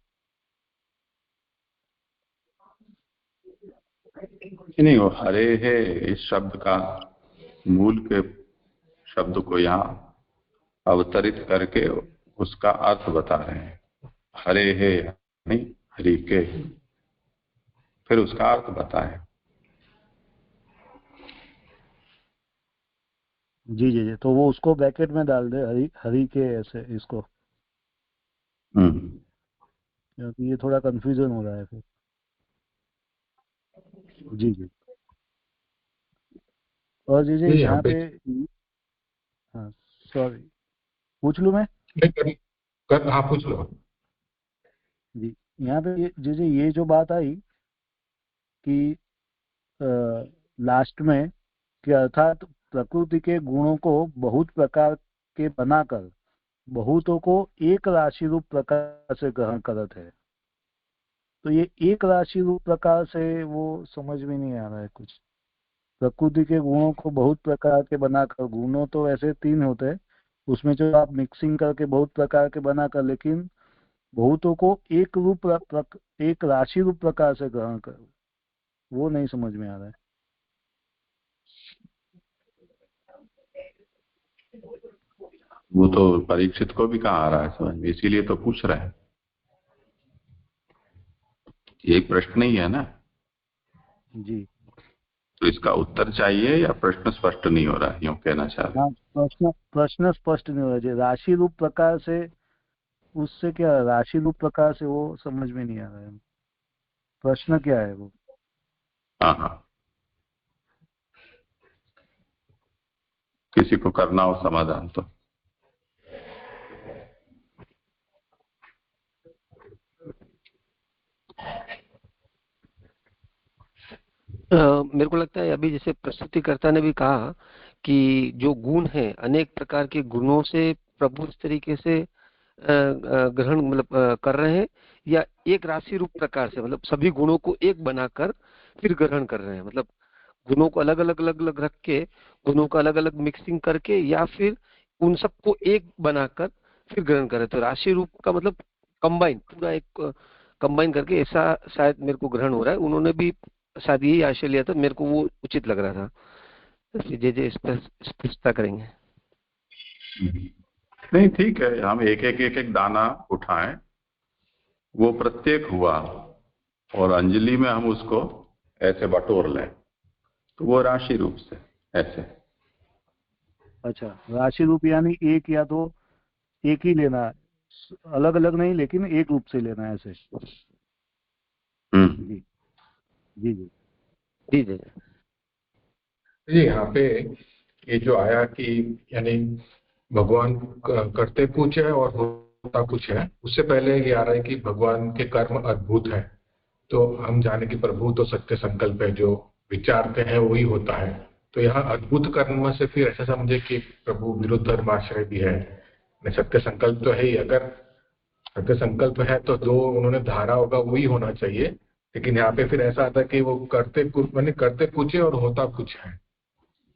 नहीं, वो हरे है इस शब्द का मूल के शब्द को यहाँ अवतरित करके उसका अर्थ बता रहे हैं। हरे है नहीं हरि के, फिर उसका अर्थ बताए। जी जी जी। तो वो उसको ब्रैकेट में डाल दे, हरि हरि के ऐसे इसको, क्योंकि ये थोड़ा कंफ्यूजन हो रहा है फिर। जी जी। और जी जी यहाँ पे, हाँ सॉरी, पूछ लूँ मैं? हाँ पूछ लो जी। यहाँ पे जी जी ये जो बात आई कि लास्ट में कि अर्थात प्रकृति के गुणों को बहुत प्रकार के बनाकर बहुतों को एक राशि रूप प्रकार से ग्रहण करत है। तो ये एक राशि रूप प्रकार से वो समझ में नहीं आ रहा है कुछ। प्रकृति के गुणों को बहुत प्रकार के बनाकर, गुणों तो ऐसे 3 होते हैं, उसमें जो आप मिक्सिंग करके बहुत प्रकार के बनाकर, लेकिन बहुतों को एक राशि रूप प्रकार से ग्रहण कर, वो नहीं समझ में आ रहा है। वो तो परीक्षित को भी कहाँ आ रहा है समझ में, इसीलिए तो पूछ रहे हैं। एक प्रश्न ही है ना जी। तो इसका उत्तर चाहिए या प्रश्न स्पष्ट नहीं हो रहा है, यूं कहना चाह रहे? हाँ, प्रश्न स्पष्ट नहीं हो रहा है। राशि रूप प्रकार से, उससे क्या राशि रूप प्रकार से, वो समझ में नहीं आ रहा है। प्रश्न क्या है वो? हाँ हाँ, किसी को करना हो समाधान तो। मेरे को लगता है अभी जैसे प्रस्तुतिकर्ता ने भी कहा कि जो गुण है अनेक प्रकार के गुणों से प्रभु इस तरीके से ग्रहण मतलब कर रहे हैं, या एक राशि रूप प्रकार से मतलब सभी गुणों को एक बनाकर फिर ग्रहण कर रहे हैं। मतलब गुणों को अलग अलग रख के, गुणों को अलग अलग मिक्सिंग करके, या फिर उन सबको एक बनाकर फिर ग्रहण कर रहे हैं। तो राशि रूप का मतलब कंबाइन, पूरा एक कंबाइन करके ऐसा शायद मेरे को ग्रहण हो रहा है। उन्होंने भी शायद यही आशय लिया था, मेरे को वो उचित लग रहा था। तो फिर जे इस पर स्पष्टता करेंगे। नहीं ठीक है, हम एक एक दाना उठाएं, वो प्रत्येक हुआ और अंजलि में हम उसको ऐसे बटोर लें तो वो राशि रूप से ऐसे। अच्छा, राशि रूप यानी एक या दो, एक ही लेना, अलग अलग नहीं, लेकिन एक रूप से लेना है ऐसे। जी जी जी जी जी जी। यहाँ पे ये जो आया कि यानी भगवान करते कुछ है और होता कुछ है, उससे पहले ये आ रहा है कि भगवान के कर्म अद्भुत है। तो हम जाने कि प्रभु तो सत्य संकल्प है, जो विचारते हैं वही होता है। तो यहाँ अद्भुत कर्म से फिर ऐसा समझे कि प्रभु विरुद्ध धर्माश्रय भी है। सत्य संकल्प तो है ही, अगर सत्य संकल्प है तो जो उन्होंने धारा होगा वही होना चाहिए। लेकिन यहाँ पे फिर ऐसा आता है कि वो करते कुछ माने करते कुछ है और होता कुछ है,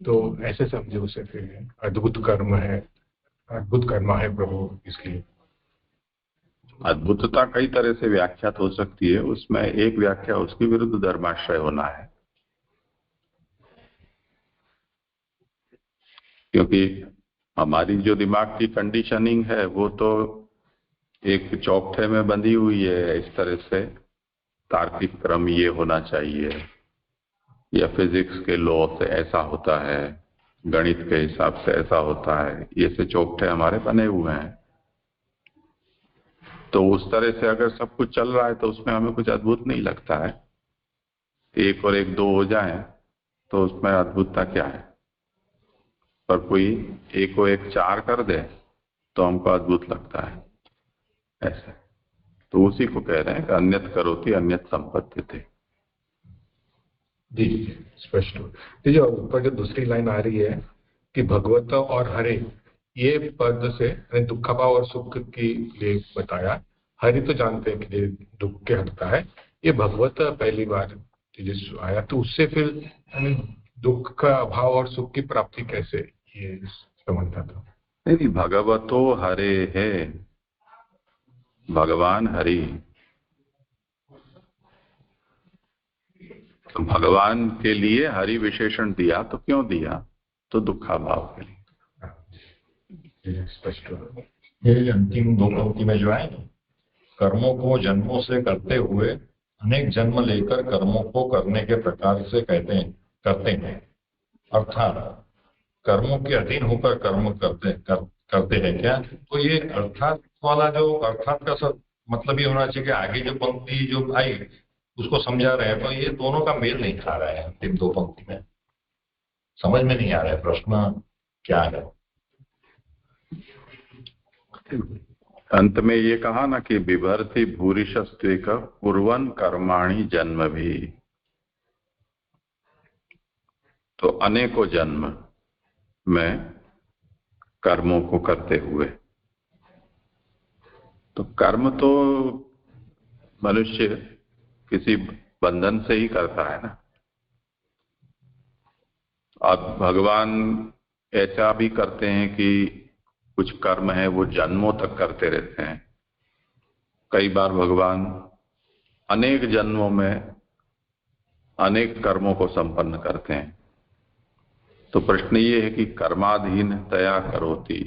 तो ऐसे समझे उसे फिर अद्भुत कर्म है, अद्भुत कर्मा है प्रभु। इसलिए अद्भुतता कई तरह से व्याख्यात हो सकती है, उसमें एक व्याख्या उसकी विरुद्ध धर्माश्रय होना है, क्योंकि हमारी जो दिमाग की कंडीशनिंग है वो तो एक चौकठे में बंधी हुई है इस तरह से, तार्किक क्रम ये होना चाहिए, या फिजिक्स के लॉ से ऐसा होता है, गणित के हिसाब से ऐसा होता है, ये से चौकठे हमारे बने हुए हैं। तो उस तरह से अगर सब कुछ चल रहा है तो उसमें हमें कुछ अद्भुत नहीं लगता है। एक और एक दो हो जाए तो उसमें अद्भुतता क्या है, पर कोई एक को एक चार कर दे तो हमको अद्भुत लगता है ऐसे। तो उसी को कह रहे हैं कि अन्यत करोति अन्यत संपत्ति थे। जी जी स्पष्ट हो। जी जो ऊपर जो दूसरी लाइन आ रही है कि भगवत और हरे, ये पद से दुखा भाव और सुख के लिए बताया। हरि तो जानते हैं कि ये दुख के हटता है, ये भगवत पहली बार जो आया, तो उससे फिर दुख का अभाव और सुख की प्राप्ति कैसे, ये समझता था। नहीं, भगवतो हरे है, भगवान हरि। तो भगवान के लिए हरि विशेषण दिया, तो क्यों दिया, तो दुखा भाव के लिए। स्पष्ट हो। ये अंतिम दो पंक्ति में जो है, कर्मों को जन्मों से करते हुए अनेक जन्म लेकर कर्मों को करने के प्रकार से करते हैं, अर्थात कर्मों के अधीन होकर कर्म करते हैं क्या। तो ये अर्थात वाला जो अर्थात का सब मतलब ये होना चाहिए कि आगे जो पंक्ति जो आई उसको समझा रहे हैं, तो ये दोनों का मेल नहीं खा रहा है। अंतिम दो पंक्ति में समझ में नहीं आ रहा है प्रश्न क्या है। अंत में ये कहा ना कि बिभर्ति भूरिशस्त्वेक कुर्वन् कर्माणि जन्म भी, तो अनेकों जन्म में कर्मों को करते हुए। तो कर्म तो मनुष्य किसी बंधन से ही करता है ना। अब भगवान ऐसा भी करते हैं कि कुछ कर्म है वो जन्मों तक करते रहते हैं। कई बार भगवान अनेक जन्मों में अनेक कर्मों को संपन्न करते हैं। तो प्रश्न ये है कि कर्माधीन तया करोति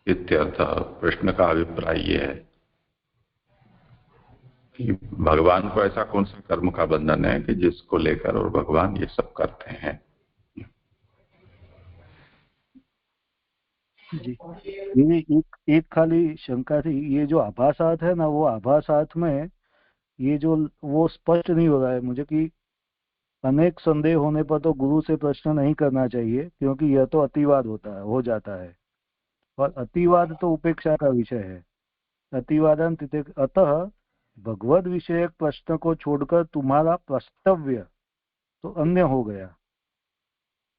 इत्यर्थ। प्रश्न का अभिप्राय ये है कि भगवान को ऐसा कौन सा कर्म का बंधन है कि जिसको लेकर और भगवान ये सब करते हैं। जी, ये एक खाली शंका थी। ये जो आभासात है ना, वो आभासात में ये जो वो स्पष्ट नहीं हो रहा है मुझे कि अनेक संदेह होने पर तो गुरु से प्रश्न नहीं करना चाहिए, क्योंकि यह तो अतिवाद हो जाता है, और अतिवाद तो उपेक्षा का विषय है। अतिवादन अतः भगवद विषयक प्रश्न को छोड़कर तुम्हारा प्रस्तव्य तो अन्य हो गया।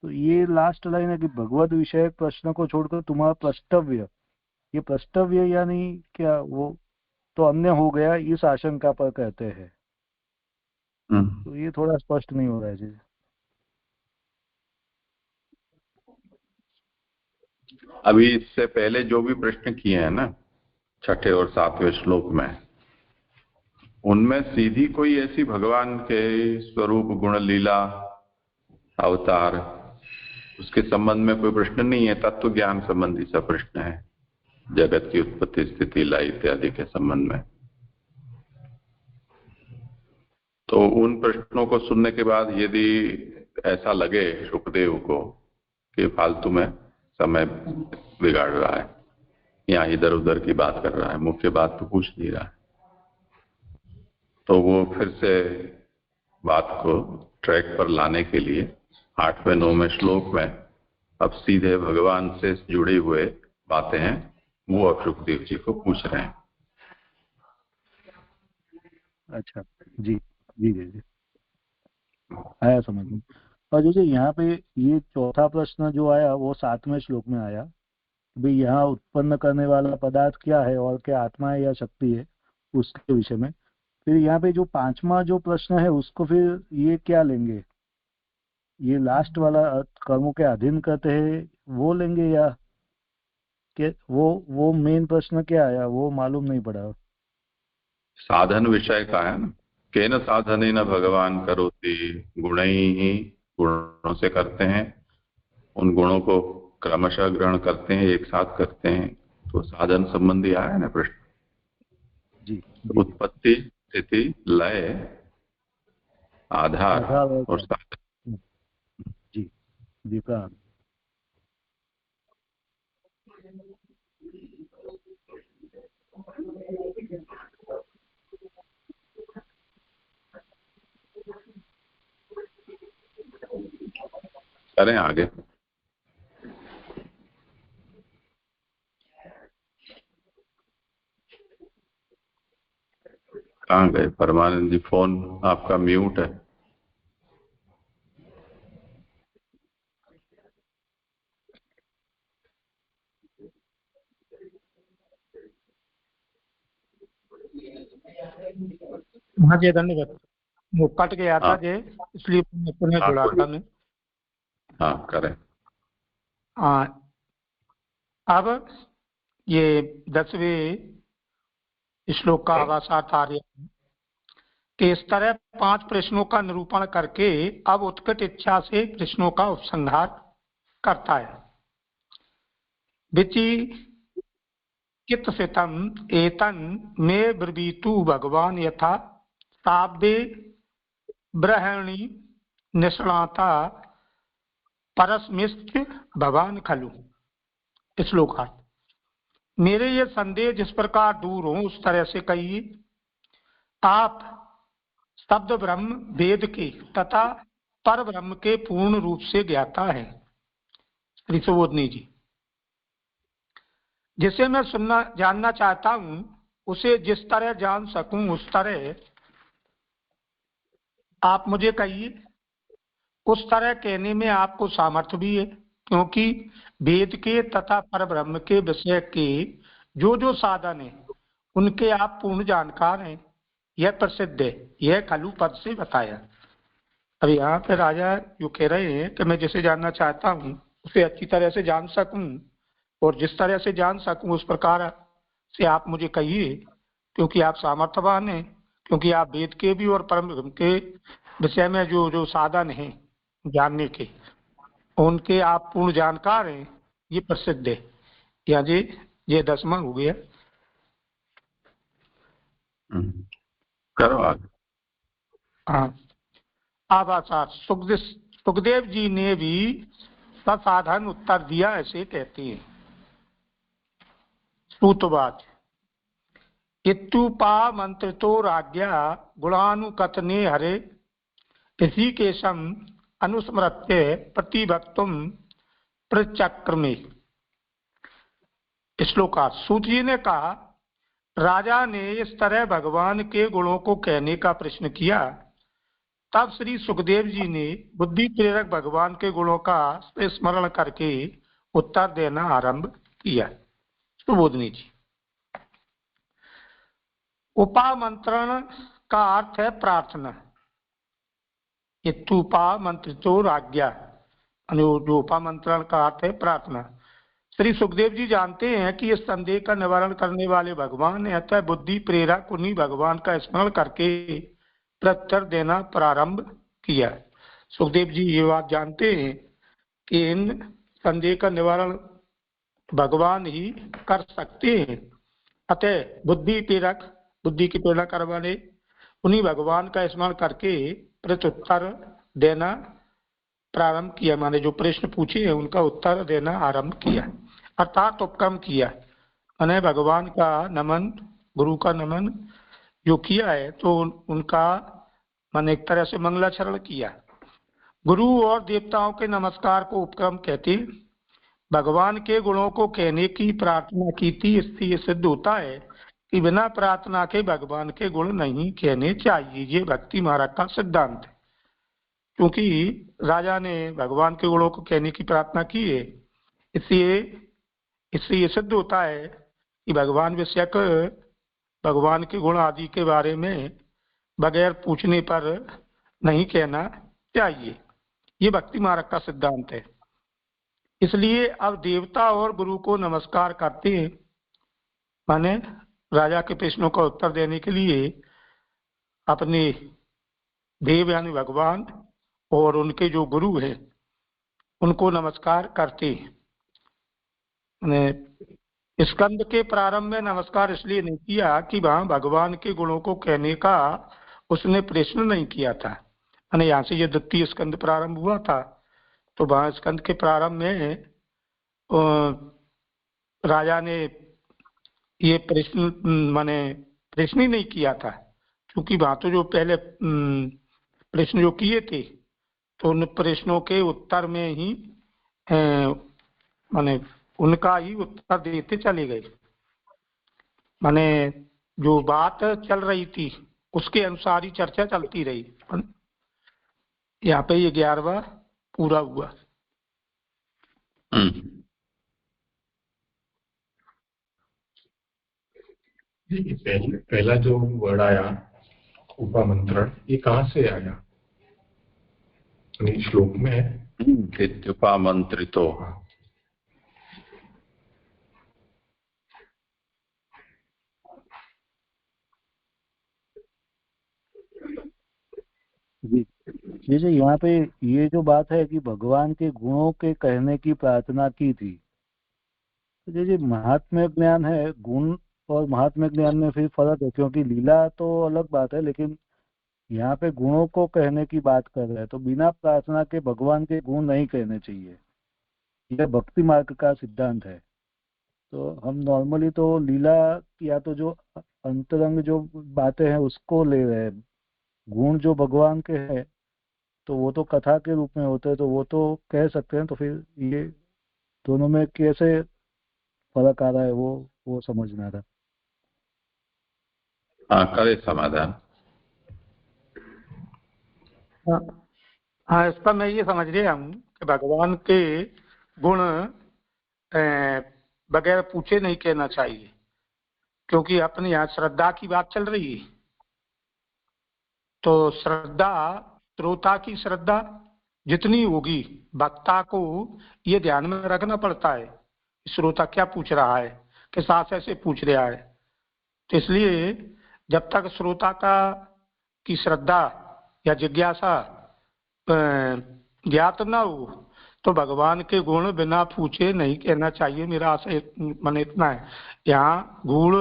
तो ये लास्ट लाइन है कि भगवद विषयक प्रश्न को छोड़कर तुम्हारा प्रस्तव्य, ये प्रस्तव्य यानी क्या, वो तो अन्य हो गया, इस आशंका पर कहते हैं। तो ये थोड़ा स्पष्ट नहीं हो रहा है जी। अभी इससे पहले जो भी प्रश्न किए हैं ना, छठे और सातवें श्लोक में, उनमें सीधी कोई ऐसी भगवान के स्वरूप गुण लीला अवतार उसके संबंध में कोई प्रश्न नहीं है, तत्व ज्ञान संबंधी सा प्रश्न है, जगत की उत्पत्ति स्थिति लय इत्यादि के संबंध में। तो उन प्रश्नों को सुनने के बाद यदि ऐसा लगे शुकदेव को कि फालतू में समय बिगाड़ रहा है या इधर उधर की बात कर रहा है, मुख्य बात तो पूछ नहीं रहा है, तो वो फिर से बात को ट्रैक पर लाने के लिए 8वें 9वें श्लोक में अब सीधे भगवान से जुड़ी हुए बातें हैं, वो अब सुखदेव जी को पूछ रहे हैं। अच्छा, जी जी जी जी, आया समझ में। और जैसे यहाँ पे ये चौथा प्रश्न जो आया वो 7वें श्लोक में आया, भाई यहाँ उत्पन्न करने वाला पदार्थ क्या है और क्या आत्मा है या शक्ति है, उसके विषय में। फिर यहाँ पे जो 5वां जो प्रश्न है उसको फिर ये क्या लेंगे, ये लास्ट वाला कर्मों के अधीन करते हैं वो लेंगे या के वो मेन प्रश्न क्या आया वो मालूम नहीं पड़ा। साधन विषय का है ना, केन साधनेन भगवान करोति, गुण ही गुणों से करते हैं, उन गुणों को क्रमशः ग्रहण करते हैं, एक साथ करते हैं, तो साधन संबंधी आया ना प्रश्न। जी, उत्पत्ति स्थिति लय आधार और साधन। जी जी का करें आगे। कहाँ गए परमानंद जी? फोन आपका म्यूट है। हाँ जी, धन्यवाद। वो कट गया था जे, इसलिए पुनः जुड़ा था मैं। हाँ करें। अब ये 10वें श्लोक का आवासार्थ आ रहा है कि इस तरह 5 प्रश्नों का निरूपण करके अब उत्कट इच्छा से प्रश्नों का उपसंहार करता है। विचि कितसितम एतन में ब्रवीतु भगवान यथा शाब्दे ब्रहणी निष्णाता परस्मिश्च भवान खलु। श्लोकार्थ, मेरे ये संदेह जिस प्रकार दूर हो उस तरह से कहिए। आप शब्द ब्रह्म वेद के तथा पर ब्रह्म के पूर्ण रूप से ज्ञाता है। श्री सुबोधनी जी, जिसे मैं सुनना जानना चाहता हूं उसे जिस तरह जान सकूं उस तरह आप मुझे कहिए। उस तरह कहने में आपको सामर्थ्य भी है, क्योंकि वेद के तथा परब्रह्म के विषय के जो जो साधन है उनके आप पूर्ण जानकार हैं, यह प्रसिद्ध है। यह खलु पद से बताया। अब यहाँ पे राजा जो कह रहे हैं कि मैं जिसे जानना चाहता हूँ उसे अच्छी तरह से जान सकूं और जिस तरह से जान सकूं उस प्रकार से आप मुझे कहिए, क्योंकि आप सामर्थ्यवान हैं, क्योंकि आप वेद के भी और परम के विषय में जो जो साधन हैं जानने के उनके आप पूर्ण जानकार हैं, ये प्रसिद्ध है। या जी ये 10वां हो गया। करो आगे। हाँ, आवासार सुखदेव जी ने भी ससाधन उत्तर दिया, ऐसे कहते हैं। सूतवाच, इत्युपा मंत्रितो राज्ञा गुणानुकथने हरे ऋषिकेशम अनुस्मृत्य प्रतिभक्तुम प्रचक्रमे। श्लोकार्थ, सूत जी ने कहा, राजा ने इस तरह भगवान के गुणों को कहने का प्रश्न किया, तब श्री सुखदेव जी ने बुद्धि प्रेरक भगवान के गुणों का स्मरण करके उत्तर देना आरंभ किया। सुबोधनी जी, उपामंत्रण का अर्थ है प्रार्थना। इत्युपामंत्रितो राज्ञा, जो उपामंत्रण का अर्थ है प्रार्थना। श्री सुखदेव जी जानते हैं कि इस संदेह का निवारण करने वाले भगवान ने अतः बुद्धि प्रेरक उन्हीं भगवान का स्मरण करके प्रत्युत्तर देना प्रारंभ किया। सुखदेव जी ये बात जानते हैं कि इन संदेह का निवारण भगवान ही कर सकते हैं। अतः बुद्धि की प्रेरणा करवाने उन्हीं भगवान का स्मरण करके प्रत्युत्तर देना प्रारंभ किया, माने जो प्रश्न पूछे हैं उनका उत्तर देना आरंभ किया, अर्थात उपक्रम किया। मैंने भगवान का नमन, गुरु का नमन जो किया है तो उनका मैंने एक तरह से मंगलाचरण किया। गुरु और देवताओं के नमस्कार को उपक्रम कहते। भगवान के गुणों को कहने की प्रार्थना की थी, इससे ये सिद्ध होता है कि बिना प्रार्थना के भगवान के गुण नहीं कहने चाहिए। ये भक्ति मार्ग का सिद्धांत है। क्योंकि राजा ने भगवान के गुणों को कहने की प्रार्थना की है, इससे ये सिद्ध होता है कि भगवान विषयक भगवान के गुण आदि के बारे में बगैर पूछने पर नहीं कहना चाहिए। ये भक्ति मार्ग का सिद्धांत है। इसलिए अब देवता और गुरु को नमस्कार करते हैं, माने राजा के प्रश्नों का उत्तर देने के लिए अपने देव यानी भगवान और उनके जो गुरु हैं उनको नमस्कार करते हैं। स्कंद के प्रारंभ में नमस्कार इसलिए नहीं किया कि वहां भगवान के गुणों को कहने का उसने प्रश्न नहीं किया था। यानी यहाँ से ये द्वितीय स्कंद प्रारंभ हुआ था, तो वहां स्कंद के प्रारंभ में राजा ने ये प्रश्न प्रश्न ही नहीं किया था, क्योंकि वहां तो जो पहले प्रश्न जो किए थे तो उन प्रश्नों के उत्तर में ही माने उनका ही उत्तर देते चले गए। माने जो बात चल रही थी उसके अनुसार ही चर्चा चलती रही। यहाँ पे ये 11वां पूरा हुआ। पहला जो वर्ड आया उपमंत्रण, ये कहाँ से आया? श्लोक में है उपमंत्रितो। जैसे यहाँ पे ये जो बात है कि भगवान के गुणों के कहने की प्रार्थना की थी, तो जैसे महात्म्य ज्ञान है, गुण और महात्म्य ज्ञान में फिर फर्क है, क्योंकि लीला तो अलग बात है, लेकिन यहाँ पे गुणों को कहने की बात कर रहे हैं, तो बिना प्रार्थना के भगवान के गुण नहीं कहने चाहिए। यह भक्ति मार्ग का सिद्धांत है। तो हम नॉर्मली तो लीला या तो जो अंतरंग जो बातें हैं उसको ले रहे हैं, गुण जो भगवान के हैं तो वो तो कथा के रूप में होते हैं, तो वो तो कह सकते हैं। तो फिर ये दोनों में कैसे फर्क आ रहा है वो समझना था। हाँ, करे समाधान। हाँ, इसका मैं ये समझ रहे हम कि भगवान के गुण बगैर पूछे नहीं कहना चाहिए, क्योंकि अपने यहाँ श्रद्धा की बात चल रही है। तो श्रद्धा, श्रोता की श्रद्धा जितनी होगी, वक्ता को ये ध्यान में रखना पड़ता है श्रोता क्या पूछ रहा है, किस आशय से पूछ रहा है। तो इसलिए जब तक श्रोता की श्रद्धा या जिज्ञासा ज्ञात ना हो तो भगवान के गुण बिना पूछे नहीं कहना चाहिए। मेरा आशय मन इतना है। यहाँ गुण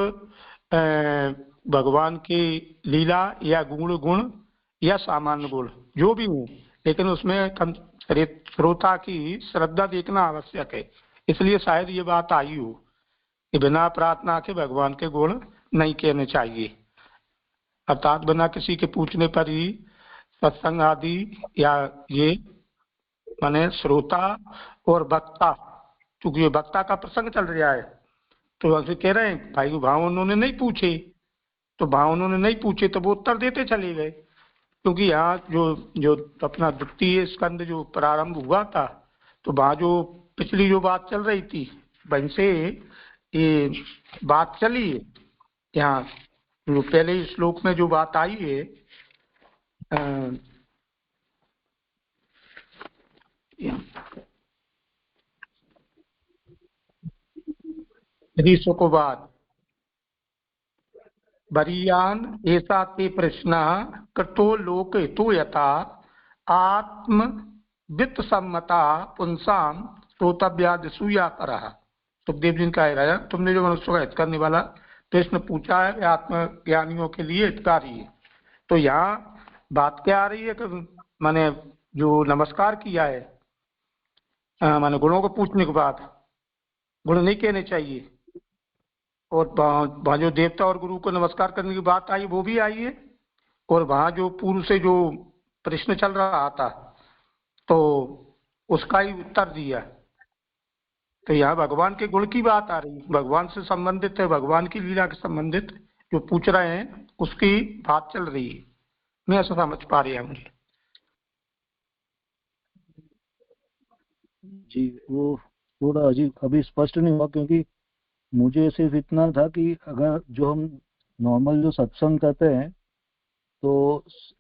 भगवान की लीला या गुण या सामान्य गुण जो भी हो, लेकिन उसमें श्रोता की श्रद्धा देखना आवश्यक है। इसलिए शायद ये बात आई हो कि बिना प्रार्थना के भगवान के गुण नहीं कहने चाहिए, अर्थात बिना किसी के पूछने पर ही सत्संग आदि या ये माने श्रोता और वक्ता, क्योंकि ये वक्ता का प्रसंग चल रहा है, तो वैसे कह रहे हैं भाई भाव उन्होंने नहीं पूछे, तो भाव उन्होंने नहीं पूछे तो वो उत्तर देते चले गए। क्योंकि यहाँ जो अपना द्वितीय स्कंद जो प्रारंभ हुआ था, तो वहाँ जो पिछली जो बात चल रही थी वहीं से ये बात चली है। यहाँ जो पहले श्लोक में जो बात आई है, ऋषुकुवाच बरीयान ऐसा ते प्रश्न कृतो लोक हितो यथा आत्म वित्त सम्मता पुंसाम श्रोतव्यादिसूया परः। सुखदेव जी का राजा, तुमने जो मनुष्य का हित करने वाला प्रश्न पूछा है आत्मज्ञानियों के लिए हितकारी है। तो यहाँ बात क्या आ रही है कि मैंने जो नमस्कार किया है, मैंने गुणों को पूछने के बाद गुण नहीं कहने चाहिए, और वहाँ जो देवता और गुरु को नमस्कार करने की बात आई वो भी आई है, और वहाँ जो पूर्व से जो प्रश्न चल रहा था तो उसका ही उत्तर दिया। तो यहाँ भगवान के गुण की बात आ रही है, भगवान से संबंधित है, भगवान की लीला के संबंधित जो पूछ रहे हैं उसकी बात चल रही है। मैं ऐसा समझ पा रही हूँ। जी वो थोड़ा अजीब अभी स्पष्ट नहीं हुआ, क्योंकि मुझे सिर्फ इतना था कि अगर जो हम नॉर्मल जो सत्संग करते हैं तो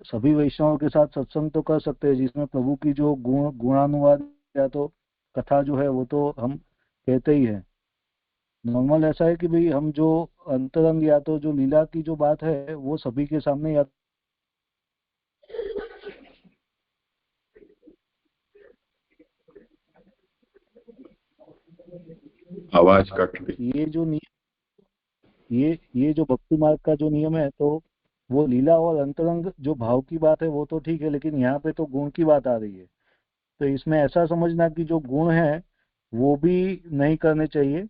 सभी वैष्णवों के साथ सत्संग तो कर सकते हैं, जिसमें प्रभु की जो गुणानुवाद या तो कथा जो है वो तो हम कहते ही है। नॉर्मल ऐसा है कि भाई हम जो अंतरंग या तो जो लीला की जो बात है वो सभी के सामने या आवाज कट गई। ये जो नियम ये जो भक्ति मार्ग का जो नियम है, तो वो लीला और अंतरंग जो भाव की बात है वो तो ठीक है, लेकिन यहाँ पे तो गुण की बात आ रही है। तो इसमें ऐसा समझना कि जो गुण है वो भी नहीं करने चाहिए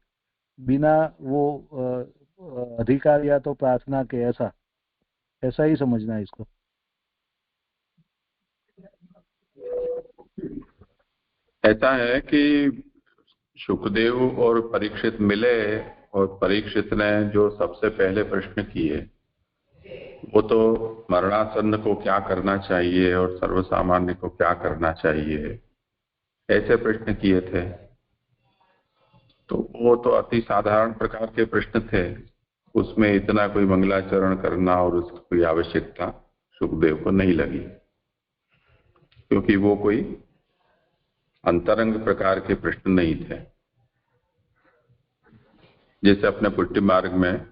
बिना वो अधिकार या तो प्रार्थना के, ऐसा ही समझना है इसको। ऐसा है कि सुखदेव और परीक्षित मिले और परीक्षित ने जो सबसे पहले प्रश्न किए वो तो मरणासन्न को क्या करना चाहिए और सर्वसामान्य को क्या करना चाहिए, ऐसे प्रश्न किए थे। तो वो तो अति साधारण प्रकार के प्रश्न थे, उसमें इतना कोई मंगलाचरण करना और उसकी कोई आवश्यकता सुखदेव को नहीं लगी, क्योंकि वो कोई अंतरंग प्रकार के प्रश्न नहीं थे। जैसे अपने पुष्टि मार्ग में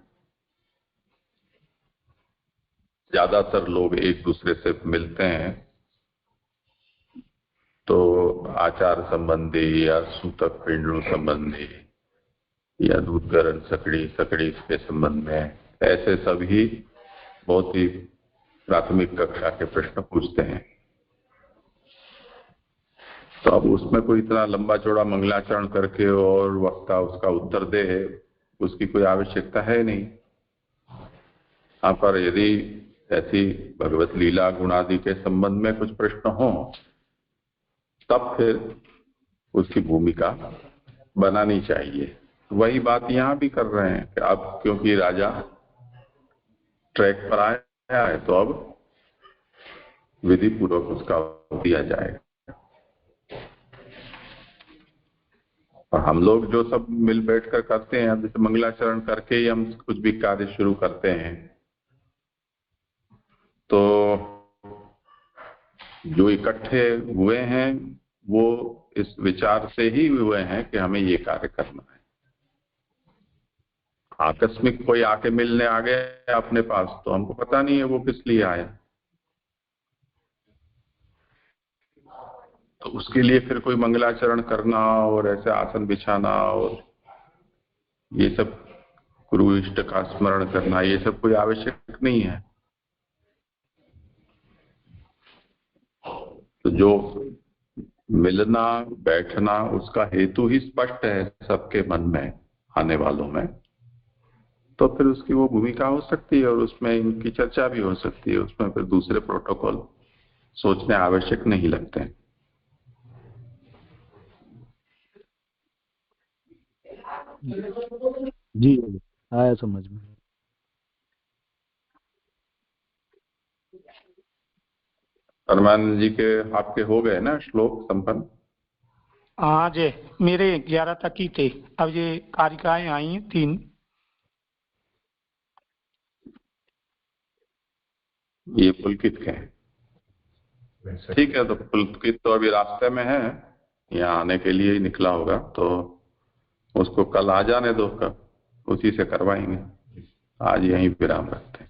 ज्यादातर लोग एक दूसरे से मिलते हैं तो आचार संबंधी या सूतक पिंडों संबंधी या दूध गरण सकड़ी के संबंध में ऐसे सभी बहुत ही प्राथमिक कक्षा के प्रश्न पूछते हैं। तो अब उसमें कोई इतना लंबा चौड़ा मंगलाचरण करके और वक्ता उसका उत्तर दे, उसकी कोई आवश्यकता है नहीं। यहाँ पर यदि ऐसी भगवत लीला गुणादि के संबंध में कुछ प्रश्न हो तब फिर उसकी भूमिका बनानी चाहिए। वही बात यहाँ भी कर रहे हैं कि अब क्योंकि राजा ट्रैक पर आया है तो अब विधि पूर्वक उसका दिया जाएगा। और हम लोग जो सब मिल बैठकर करते हैं, जैसे मंगलाचरण करके ही हम कुछ भी कार्य शुरू करते हैं, तो जो इकट्ठे हुए हैं वो इस विचार से ही हुए हैं कि हमें ये कार्य करना है। आकस्मिक कोई आके मिलने आ गया अपने पास तो हमको पता नहीं है वो किस लिए आया, तो उसके लिए फिर कोई मंगलाचरण करना और ऐसे आसन बिछाना और ये सब गुरु इष्ट का स्मरण करना, ये सब कोई आवश्यक नहीं है। तो जो मिलना बैठना उसका हेतु ही स्पष्ट है सबके मन में आने वालों में, तो फिर उसकी वो भूमिका हो सकती है और उसमें इनकी चर्चा भी हो सकती है। उसमें फिर दूसरे प्रोटोकॉल सोचने आवश्यक नहीं लगते हैं। जी आया समझ में। परमानंद जी के आपके हो गए ना श्लोक संपन्न? हाँ जी, मेरे 11 तक ही थे, अब ये कारिकाएं आई हैं 3। ये पुलकित के हैं। ठीक है, तो पुलकित तो अभी रास्ते में है, यहाँ आने के लिए ही निकला होगा, तो उसको कल आ जाने दो, कब उसी से करवाएंगे। आज यहीं विराम रखते हैं।